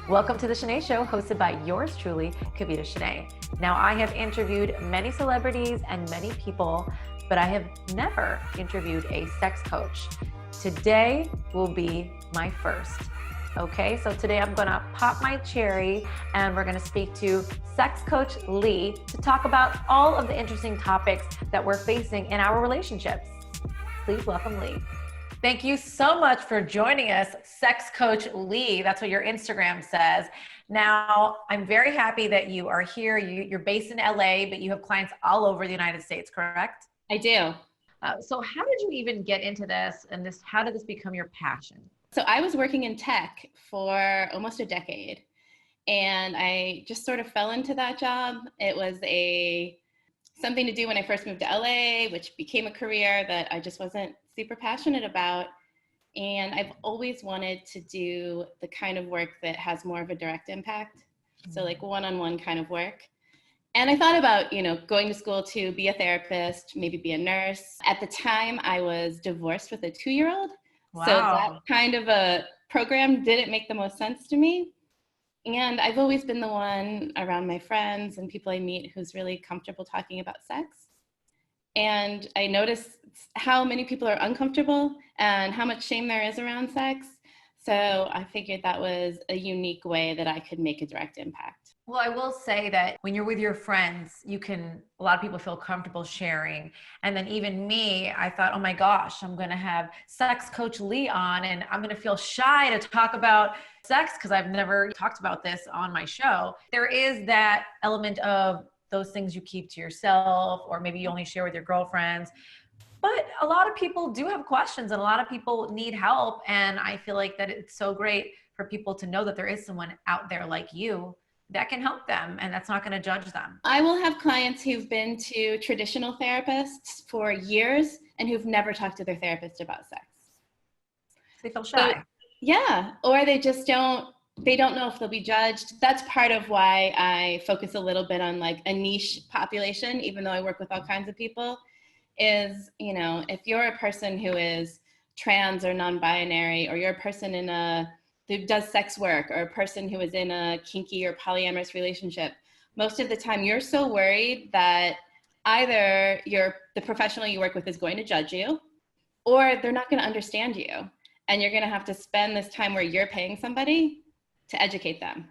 Welcome to the Channe Show, hosted by yours truly, Kavita Channe. Now, I have interviewed many celebrities and many people, but I have never interviewed a sex coach. Today will be my first. Okay, so today I'm gonna pop my cherry and we're gonna speak to sex coach Leigh to talk about all of the interesting topics that we're facing in our relationships. Please welcome Leigh. Thank you so much for joining us, Sex Coach Leigh. That's what your Instagram says. Now, I'm very happy that you are here. You're based in LA, but you have clients all over the United States, correct? I do. So how did you even get into this and how did this become your passion? So I was working in tech for almost a decade, and I just sort of fell into that job. It was something to do when I first moved to LA, which became a career that I just wasn't super passionate about. And I've always wanted to do the kind of work that has more of a direct impact. So like one-on-one kind of work. And I thought about, going to school to be a therapist, maybe be a nurse. At the time, I was divorced with a 2-year-old. Wow. So that kind of a program didn't make the most sense to me. And I've always been the one around my friends and people I meet who's really comfortable talking about sex. And I noticed how many people are uncomfortable and how much shame there is around sex. So I figured that was a unique way that I could make a direct impact. Well, I will say that when you're with your friends, a lot of people feel comfortable sharing. And then even me, I thought, oh my gosh, I'm going to have sex coach Leigh on and I'm going to feel shy to talk about sex because I've never talked about this on my show. There is that element of those things you keep to yourself, or maybe you only share with your girlfriends. But a lot of people do have questions and a lot of people need help. And I feel like that it's so great for people to know that there is someone out there like you that can help them and that's not going to judge them. I will have clients who've been to traditional therapists for years and who've never talked to their therapist about sex. They feel shy. Yeah, or they just don't know if they'll be judged. That's part of why I focus a little bit on like a niche population, even though I work with all kinds of people, is, if you're a person who is trans or non-binary, or you're a person who does sex work, or a person who is in a kinky or polyamorous relationship, most of the time you're so worried that either the professional you work with is going to judge you, or they're not going to understand you. And you're going to have to spend this time where you're paying somebody to educate them.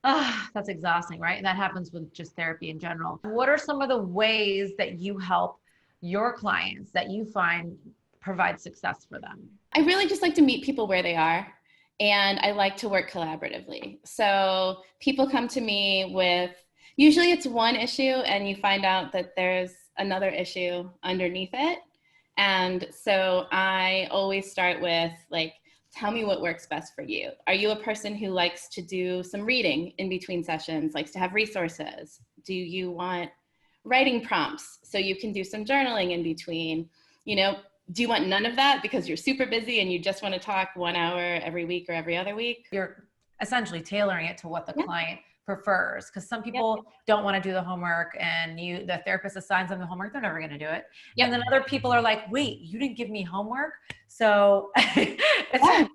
That's exhausting, right? And that happens with just therapy in general. What are some of the ways that you help your clients that you find provide success for them? I really just like to meet people where they are. And I like to work collaboratively. So people come to me with, usually it's one issue and you find out that there's another issue underneath it. And so I always start with like, tell me what works best for you. Are you a person who likes to do some reading in between sessions, likes to have resources? Do you want writing prompts so you can do some journaling in between? Do you want none of that because you're super busy and you just want to talk 1 hour every week or every other week? You're essentially tailoring it to what the client prefers, because some people don't want to do the homework and the therapist assigns them the homework, they're never going to do it. And then other people are like, wait, you didn't give me homework? So it's a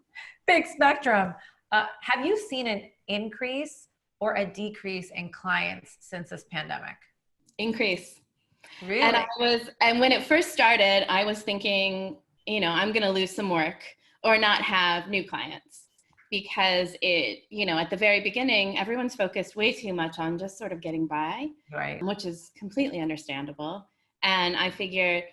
big spectrum. Have you seen an increase or a decrease in clients since this pandemic? Increase. Really? And when it first started, I was thinking, I'm going to lose some work or not have new clients because at the very beginning, everyone's focused way too much on just sort of getting by, right? Which is completely understandable. And I figure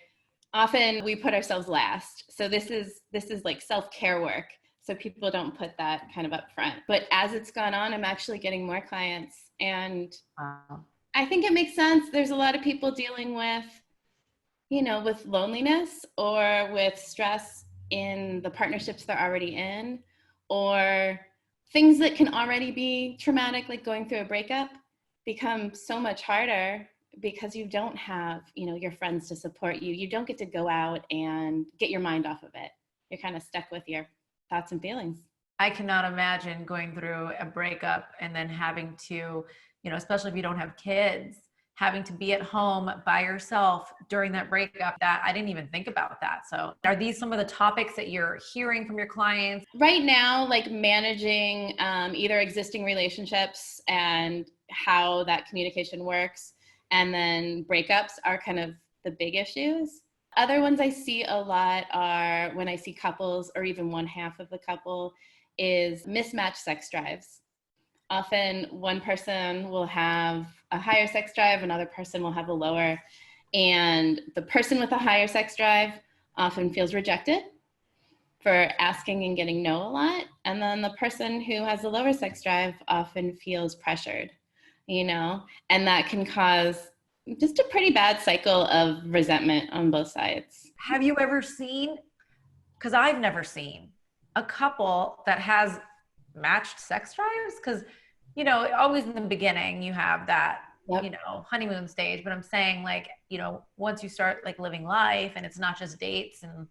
often we put ourselves last. So this is like self-care work. So people don't put that kind of up front. But as it's gone on, I'm actually getting more clients. And I think it makes sense. There's a lot of people dealing with, with loneliness or with stress in the partnerships they're already in, or things that can already be traumatic, like going through a breakup, become so much harder because you don't have, your friends to support you. You don't get to go out and get your mind off of it. You're kind of stuck with your thoughts and feelings. I cannot imagine going through a breakup and then having to, especially if you don't have kids, having to be at home by yourself during that breakup, that I didn't even think about that. So are these some of the topics that you're hearing from your clients? Right now, like managing either existing relationships and how that communication works, and then breakups are kind of the big issues. Other ones I see a lot are when I see couples, or even one half of the couple, is mismatched sex drives. Often one person will have a higher sex drive, another person will have a lower, and the person with a higher sex drive often feels rejected for asking and getting no a lot, and then the person who has the lower sex drive often feels pressured, and that can cause just a pretty bad cycle of resentment on both sides. Have you ever seen, because I've never seen a couple that has matched sex drives? Because, always in the beginning you have that, Yep. honeymoon stage, but I'm saying, like, once you start like living life and it's not just dates and,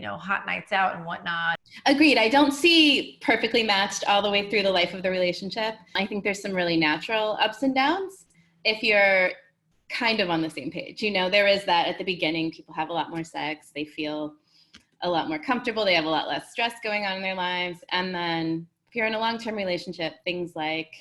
hot nights out and whatnot. Agreed. I don't see perfectly matched all the way through the life of the relationship. I think there's some really natural ups and downs if you're kind of on the same page. There is that at the beginning, people have a lot more sex, they feel a lot more comfortable, they have a lot less stress going on in their lives. And then if you're in a long-term relationship, things like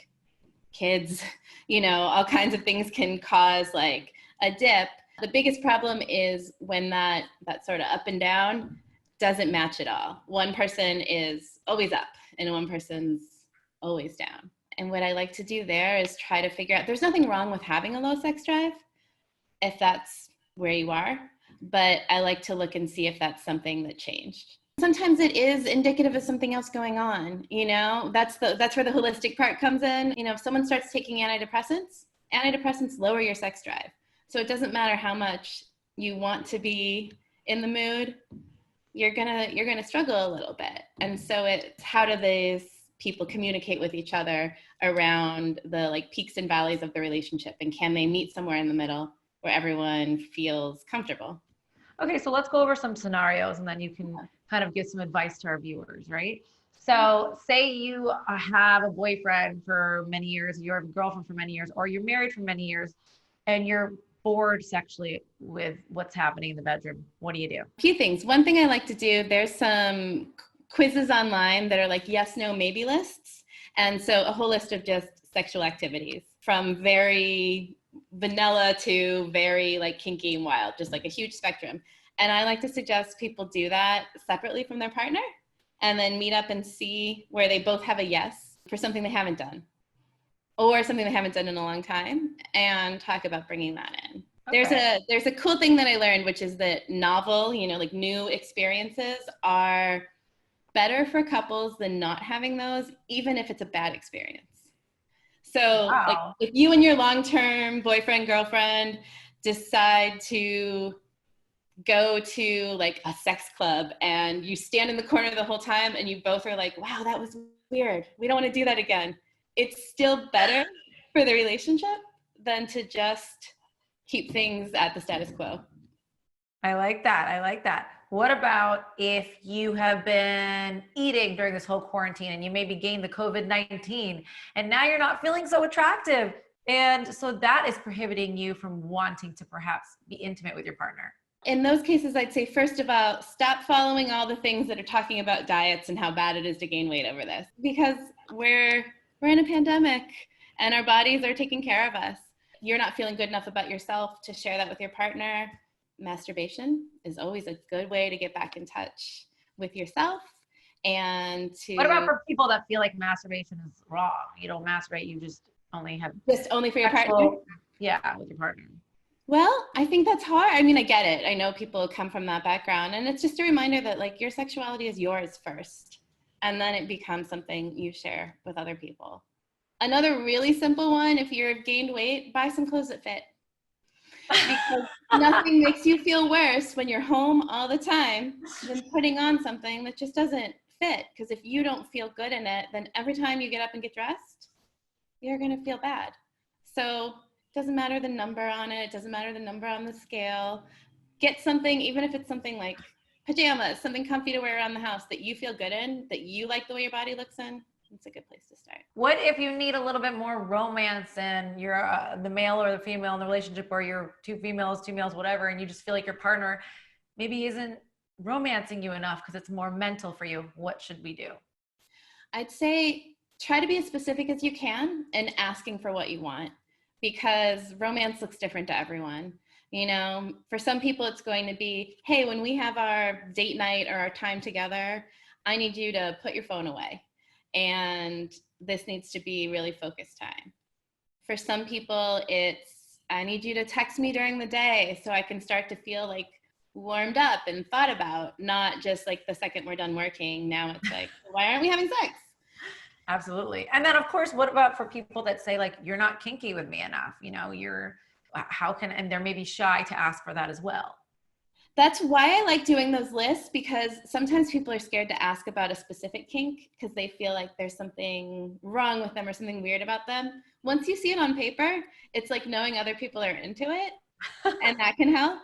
kids, all kinds of things can cause like a dip. The biggest problem is when that sort of up and down doesn't match at all. One person is always up and one person's always down. And what I like to do there is try to figure out, there's nothing wrong with having a low sex drive if that's where you are, but I like to look and see if that's something that changed. Sometimes it is indicative of something else going on, that's where the holistic part comes in. If someone starts taking antidepressants lower your sex drive. So it doesn't matter how much you want to be in the mood, you're gonna struggle a little bit. And so it's, how do these people communicate with each other around the like peaks and valleys of the relationship, and can they meet somewhere in the middle where everyone feels comfortable? Okay, so let's go over some scenarios and then you can kind of give some advice to our viewers, right? So say you have a boyfriend for many years, you have a girlfriend for many years, or you're married for many years, and you're bored sexually with what's happening in the bedroom. What do you do? A few things. One thing I like to do, there's some quizzes online that are like yes, no, maybe lists. And so a whole list of just sexual activities, from very vanilla to very like kinky and wild, just like a huge spectrum. And I like to suggest people do that separately from their partner, and then meet up and see where they both have a yes for something they haven't done, or something they haven't done in a long time, and talk about bringing that in. Okay. There's a cool thing that I learned, which is that novel, like new experiences are better for couples than not having those, even if it's a bad experience. So wow. Like if you and your long-term boyfriend, girlfriend decide to go to like a sex club and you stand in the corner the whole time and you both are like, wow, that was weird, we don't want to do that again. It's still better for the relationship than to just keep things at the status quo. I like that. What about if you have been eating during this whole quarantine and you maybe gained the COVID-19 and now you're not feeling so attractive? And so that is prohibiting you from wanting to perhaps be intimate with your partner. In those cases, I'd say, first of all, stop following all the things that are talking about diets and how bad it is to gain weight over this, because we're in a pandemic and our bodies are taking care of us. You're not feeling good enough about yourself to share that with your partner. Masturbation is always a good way to get back in touch with yourself. And to... What about for people that feel like masturbation is wrong? You don't masturbate, you just only have... Just only for your partner? Yeah, with your partner. Well, I think that's hard. I mean, I get it. I know people come from that background, and it's just a reminder that like your sexuality is yours first, and then it becomes something you share with other people. Another really simple one, if you've gained weight, buy some clothes that fit. Because nothing makes you feel worse when you're home all the time than putting on something that just doesn't fit. Because if you don't feel good in it, then every time you get up and get dressed, you're going to feel bad. So it doesn't matter the number on it. It doesn't matter the number on the scale. Get something, even if it's something like pajamas, something comfy to wear around the house that you feel good in, that you like the way your body looks in. it's a good place to start. What if you need a little bit more romance and you're the male or the female in the relationship, or you're two females, two males, whatever, and you just feel like your partner maybe isn't romancing you enough because it's more mental for you? What should we do? I'd say try to be as specific as you can and asking for what you want, because romance looks different to everyone. You know, for some people it's going to be, hey, when we have our date night or our time together, I need you to put your phone away. And this needs to be really focused time. For some people, it's, I need you to text me during the day so I can start to feel like warmed up and thought about, not just like the second we're done working. Now it's like, why aren't we having sex? Absolutely. And then of course, what about for people that say like, you're not kinky with me enough, you know, and they're maybe shy to ask for that as well. That's why I like doing those lists, because sometimes people are scared to ask about a specific kink because they feel like there's something wrong with them or something weird about them. Once you see it on paper, it's like knowing other people are into it, and that can help.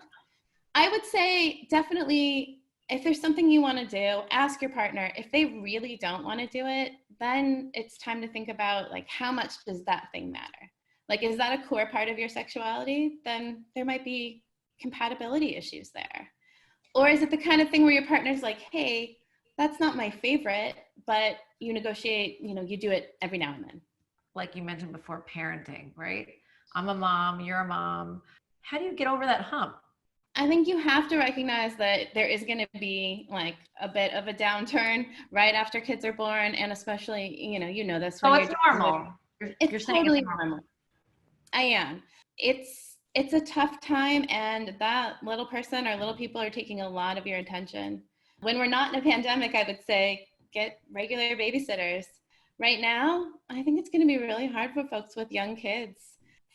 I would say definitely, if there's something you want to do, ask your partner. If they really don't want to do it, then it's time to think about like, how much does that thing matter? Like, is that a core part of your sexuality? Then there might be compatibility issues there. Or is it the kind of thing where your partner's like, hey, that's not my favorite, but you negotiate, you know, you do it every now and then. Like you mentioned before, parenting, right? I'm a mom, you're a mom. How do you get over that hump? I think you have to recognize that there is going to be like a bit of a downturn right after kids are born, and especially, you know this. Oh, it's normal. You're totally normal. I am. It's a tough time, and that little person or little people are taking a lot of your attention. When we're not in a pandemic, I would say get regular babysitters. Right now, I think it's going to be really hard for folks with young kids.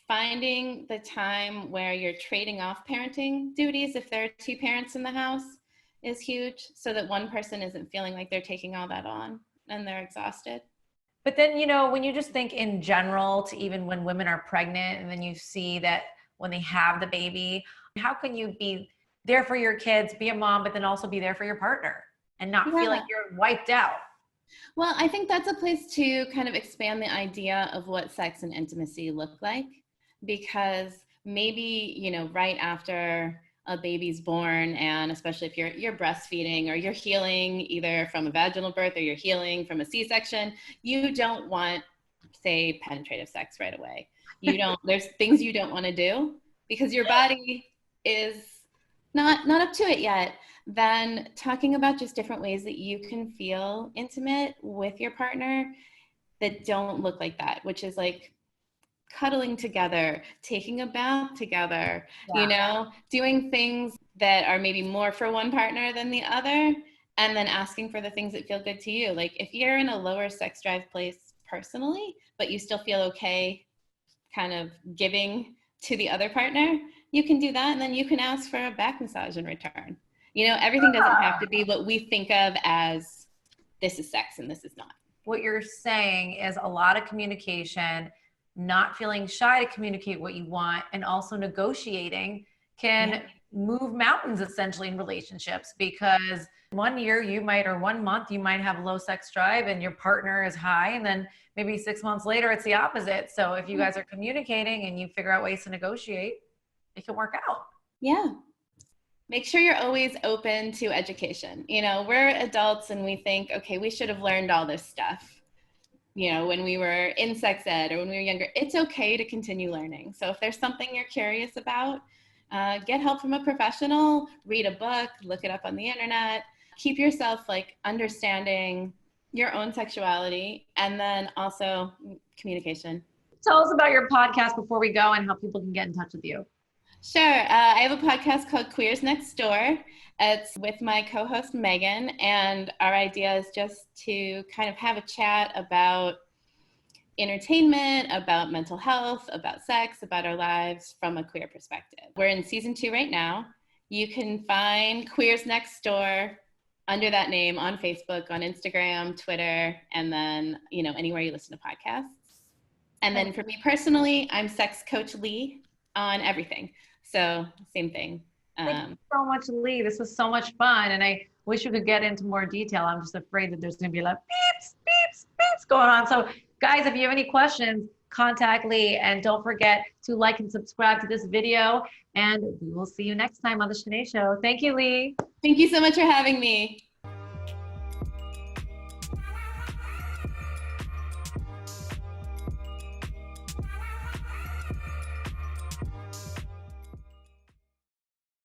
Finding the time where you're trading off parenting duties, if there are two parents in the house, is huge, so that one person isn't feeling like they're taking all that on and they're exhausted. But then, you know, when you just think in general to even when women are pregnant, and then you see that when they have the baby, how can you be there for your kids, be a mom, but then also be there for your partner and not feel like you're wiped out? Well, I think that's a place to kind of expand the idea of what sex and intimacy look like, because maybe, you know, right after a baby's born, and especially if you're breastfeeding or you're healing either from a vaginal birth or you're healing from a C-section, you don't want, say, penetrative sex right away. There's things you don't want to do because your body is not up to it yet. Then talking about just different ways that you can feel intimate with your partner that don't look like that, which is like cuddling together, taking a bath together, you know, doing things that are maybe more for one partner than the other, and then asking for the things that feel good to you. Like if you're in a lower sex drive place personally, but you still feel okay kind of giving to the other partner, you can do that, and then you can ask for a back massage in return. You know, everything doesn't have to be what we think of as this is sex and this is not. What you're saying is a lot of communication, not feeling shy to communicate what you want, and also negotiating can move mountains essentially in relationships, because 1 year you might, or 1 month you might have low sex drive and your partner is high, and then maybe 6 months later it's the opposite. So if you guys are communicating and you figure out ways to negotiate, it can work out. Yeah. Make sure you're always open to education. You know, we're adults and we think, okay, we should have learned all this stuff, you know, when we were in sex ed or when we were younger. It's okay to continue learning. So if there's something you're curious about, get help from a professional, read a book, look it up on the internet, keep yourself like understanding your own sexuality, and then also communication. Tell us about your podcast before we go and how people can get in touch with you. Sure. I have a podcast called Queers Next Door. It's with my co-host Megan, and our idea is just to kind of have a chat about entertainment, about mental health, about sex, about our lives from a queer perspective. We're in season 2 right now. You can find Queers Next Door under that name on Facebook, on Instagram, Twitter, and then, you know, anywhere you listen to podcasts. And then for me personally, I'm Sex Coach Leigh on everything. So same thing. Thank you so much, Leigh. This was so much fun. And I wish we could get into more detail. I'm just afraid that there's going to be like beeps, beeps, beeps going on. So guys, if you have any questions, contact Leigh, and don't forget to like and subscribe to this video, and we will see you next time on the Channe Show. Thank you, Leigh. Thank you so much for having me.